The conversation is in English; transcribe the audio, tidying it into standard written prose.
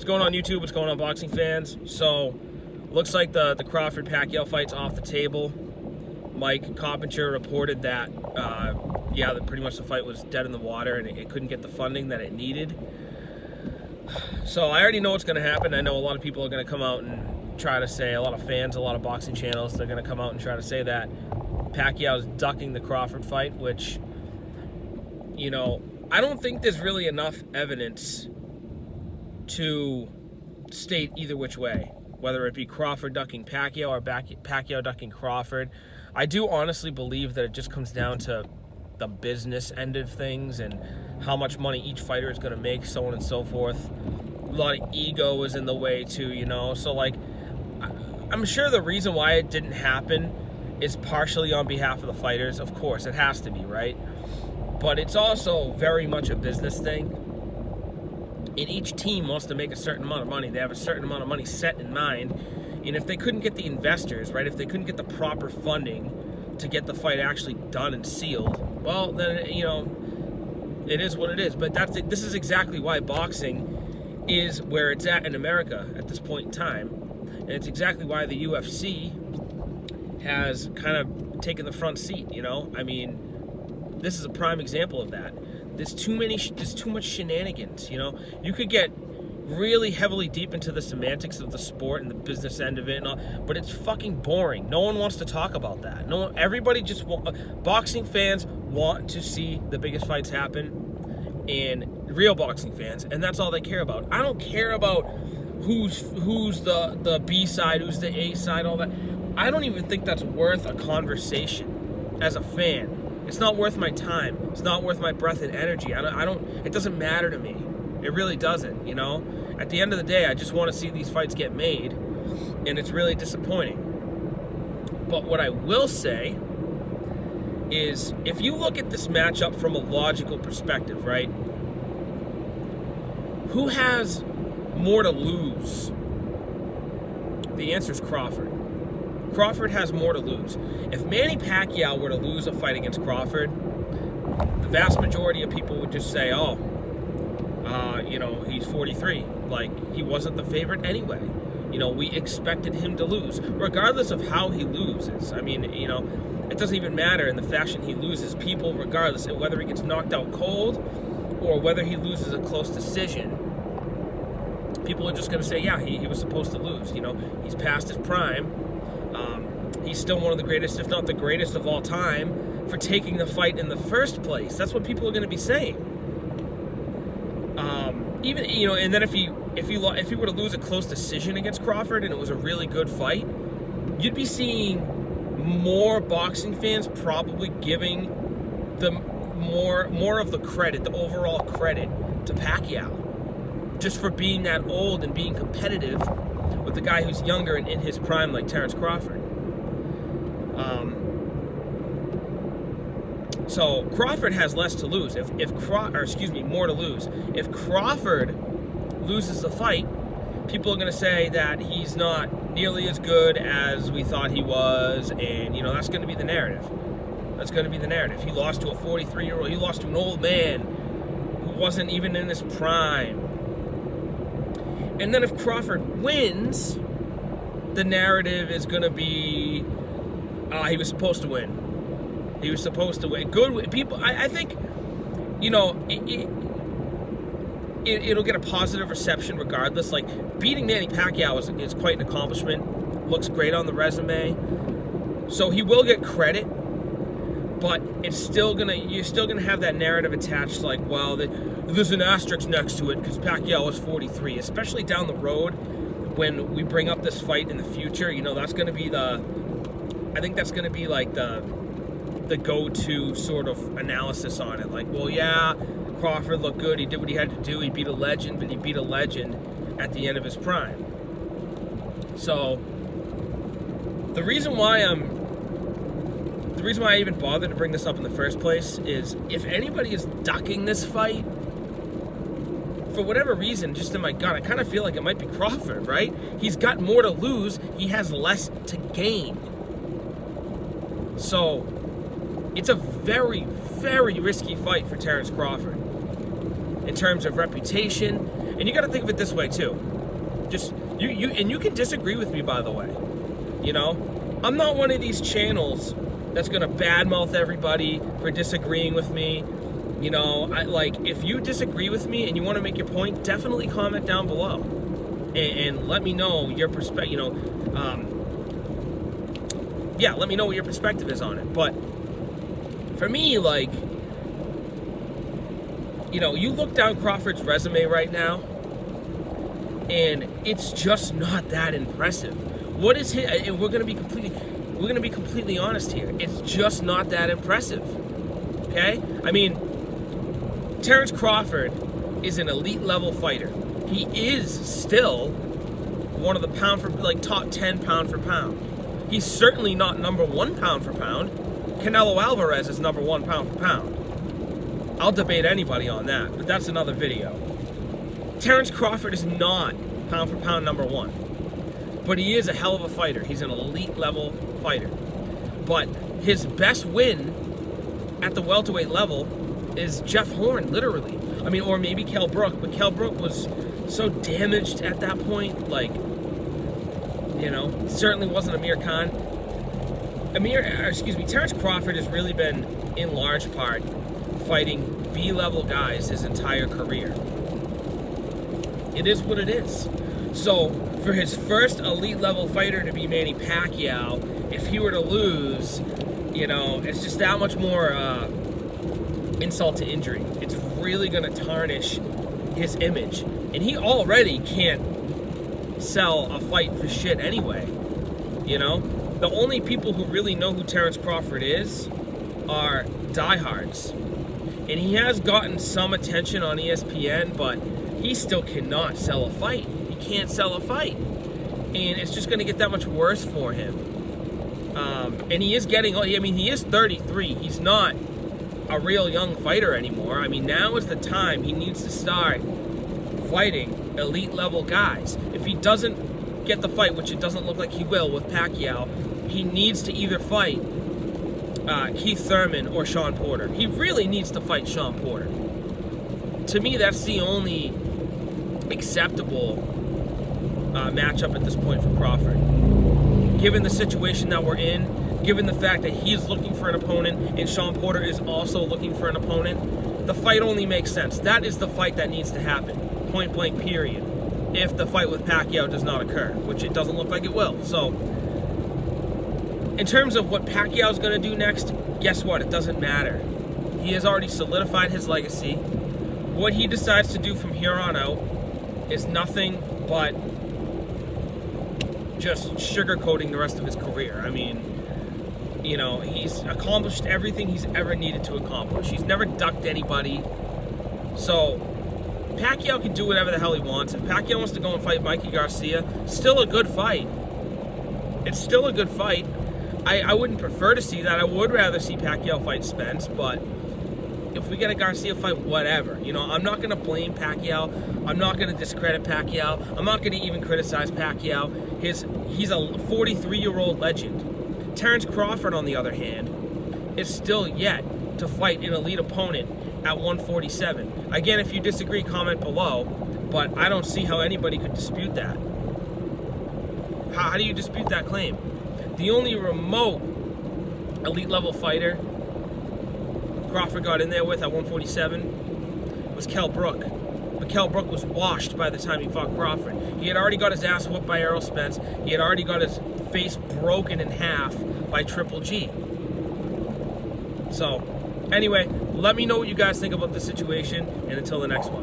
What's going on YouTube? What's going on, boxing fans? So, looks like the Crawford Pacquiao fight's off the table. Mike Coppinger reported that, that pretty much the fight was dead in the water and it couldn't get the funding that it needed. So I already know what's going to happen. I know a lot of people are going to come out and try to say, a lot of fans, a lot of boxing channels, they're going to come out and try to say that Pacquiao is ducking the Crawford fight, which, I don't think there's really enough evidence to state either which way, whether it be Crawford ducking Pacquiao or Pacquiao ducking Crawford. I do honestly believe that it just comes down to the business end of things and how much money each fighter is going to make, so on and so forth. A lot of ego is in the way too, so I'm sure the reason why it didn't happen is partially on behalf of the fighters. Of course, it has to be, right? But it's also very much a business thing. And each team wants to make a certain amount of money. They have a certain amount of money set in mind. And if they couldn't get the investors, right, if they couldn't get the proper funding to get the fight actually done and sealed, well, then, it is what it is. But this is exactly why boxing is where it's at in America at this point in time. And it's exactly why the UFC has kind of taken the front seat, This is a prime example of that. There's too much shenanigans, You could get really heavily deep into the semantics of the sport and the business end of it and all, but it's fucking boring. No one wants to talk about that. Everybody just boxing fans want to see the biggest fights happen, and real boxing fans, and that's all they care about. I don't care about who's the B side, who's the A side, all that. I don't even think that's worth a conversation as a fan. It's not worth my time. It's not worth my breath and energy. It doesn't matter to me. It really doesn't, At the end of the day, I just want to see these fights get made, and it's really disappointing. But what I will say is, if you look at this matchup from a logical perspective, right? Who has more to lose? The answer is Crawford. Crawford has more to lose. If Manny Pacquiao were to lose a fight against Crawford, the vast majority of people would just say, he's 43. Like, he wasn't the favorite anyway. We expected him to lose, regardless of how he loses. It doesn't even matter in the fashion he loses. People, regardless of whether he gets knocked out cold or whether he loses a close decision, people are just going to say, yeah, he was supposed to lose. He's past his prime. He's still one of the greatest, if not the greatest of all time, for taking the fight in the first place. That's what people are going to be saying. And then if he were to lose a close decision against Crawford and it was a really good fight, you'd be seeing more boxing fans probably giving the more of the credit, the overall credit, to Pacquiao, just for being that old and being competitive with the guy who's younger and in his prime, like Terrence Crawford. So Crawford has less to lose. More to lose. If Crawford loses the fight, people are going to say that he's not nearly as good as we thought he was, and that's going to be the narrative. That's going to be the narrative. He lost to a 43-year-old. He lost to an old man who wasn't even in his prime. And then if Crawford wins, the narrative is going to be, he was supposed to win. He was supposed to win. Good people. I think, it'll get a positive reception regardless. Like, beating Manny Pacquiao is quite an accomplishment. Looks great on the resume. So he will get credit, but you're still gonna have that narrative attached. Like, well, there's an asterisk next to it because Pacquiao is 43. Especially down the road when we bring up this fight in the future. That's gonna be I think that's gonna be like the go-to sort of analysis on it. Like, well, yeah, Crawford looked good. He did what he had to do. He beat a legend, but he beat a legend at the end of his prime. So the reason why I even bothered to bring this up in the first place is, if anybody is ducking this fight, for whatever reason, just in my gut, I kind of feel like it might be Crawford, right? He's got more to lose. He has less to gain. So it's a very, very risky fight for Terrence Crawford in terms of reputation, And you got to think of it this way too. Just you can disagree with me, by the way. You know, I'm not one of these channels that's gonna badmouth everybody for disagreeing with me. You know, if you disagree with me and you want to make your point, definitely comment down below and let me know your perspective. You know, yeah, let me know what your perspective is on it. But for me, like, you know, you look down Crawford's resume right now, and it's just not that impressive. What is his? And we're gonna be completely honest here. It's just not that impressive. Okay? I mean, Terrence Crawford is an elite level fighter. He is still one of the top 10 pound for pound. He's certainly not number 1 pound for pound. Canelo Alvarez is number 1 pound for pound. I'll debate anybody on that, but that's another video. Terrence Crawford is not pound for pound number 1, but he is a hell of a fighter. He's an elite level fighter. But his best win at the welterweight level is Jeff Horn, literally. I mean, or maybe Kell Brook, but Kell Brook was so damaged at that point, like, you know, certainly wasn't Amir Khan. Terrence Crawford has really been, in large part, fighting B-level guys his entire career. It is what it is. So, for his first elite level fighter to be Manny Pacquiao, if he were to lose, you know, it's just that much more insult to injury. It's really going to tarnish his image. And he already can't sell a fight for shit anyway. You know? The only people who really know who Terrence Crawford is are diehards. And he has gotten some attention on ESPN, but he still cannot sell a fight. He can't sell a fight. And it's just going to get that much worse for him. And he is getting, I mean, he is 33. He's not a real young fighter anymore. I mean, now is the time he needs to start fighting elite level guys. If he doesn't get the fight, which it doesn't look like he will with Pacquiao, he needs to either fight Keith Thurman or Sean Porter. He really needs to fight Sean Porter. To me, that's the only acceptable matchup at this point for Crawford. Given the situation that we're in, given the fact that he's looking for an opponent and Sean Porter is also looking for an opponent, the fight only makes sense. That is the fight that needs to happen, point blank period, if the fight with Pacquiao does not occur, which it doesn't look like it will. So, in terms of what Pacquiao's going to do next, guess what? It doesn't matter. He has already solidified his legacy. What he decides to do from here on out is nothing but just sugarcoating the rest of his career. I mean, you know, he's accomplished everything he's ever needed to accomplish. He's never ducked anybody. So, Pacquiao can do whatever the hell he wants. If Pacquiao wants to go and fight Mikey Garcia, still a good fight. It's still a good fight. I wouldn't prefer to see that. I would rather see Pacquiao fight Spence, but if we get a Garcia fight, whatever. You know, I'm not going to blame Pacquiao. I'm not going to discredit Pacquiao. I'm not going to even criticize Pacquiao. He's a 43-year-old legend. Terrence Crawford, on the other hand, is still yet to fight an elite opponent at 147. Again, if you disagree, comment below, but I don't see how anybody could dispute that. How do you dispute that claim? The only remote elite level fighter Crawford got in there with at 147 was Kell Brook. But Kell Brook was washed by the time he fought Crawford. He had already got his ass whooped by Errol Spence. He had already got his face broken in half by Triple G. So, anyway, let me know what you guys think about the situation, and until the next one.